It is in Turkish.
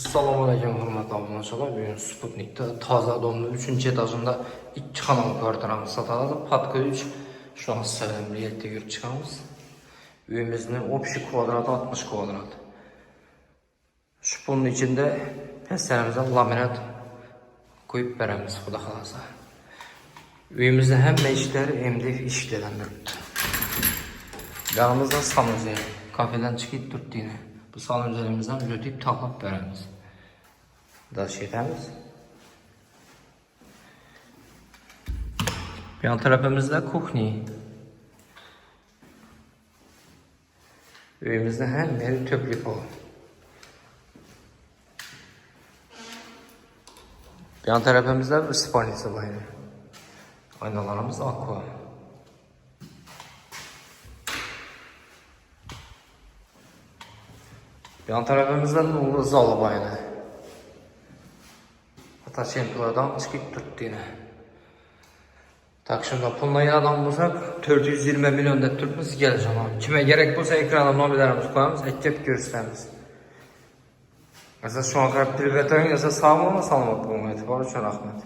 Selamünaleyküm hörmətli abunəçilər. Bugün Sputnik'te taze adamlı 3. etajında 2 kanal kvartiramız satıldı. Patka 3 şu an səhəmli 7 yurt çıxamız. Evimizin opşi kvadratı 60 kvadrat. Bunun içinde pəstərimizə laminat koyup verəmiz bu da xalasa. Evimizdə həm məişləri MDF işləndirildi. Yanımızda sanuzel, kafeden çıxıb durduğunu. Bu sanuzelimizdən ödəyib taxlap verəmiz. Daş yetəmiz. Yan tərəfimizdə kuxni. Evimizdə həm yeri tökülük olur. Yan tərəfimizdə spalnisi var. Aynalarımız aqua. Yan tərəfimizdə nurlu zalı var. Hatta şempiyonlardan çıxıb tutduğunu. Tak şimdi puluna yaradan bulsak 420 milyon da tutmuş geleceğim. Kime gerek bulsa ekrana nomelerimizi koyarız, ekip gösteririz. Mesela şu an kadar privatörün yasa sağlam ama salmak bulmayı var. Çok rahmet.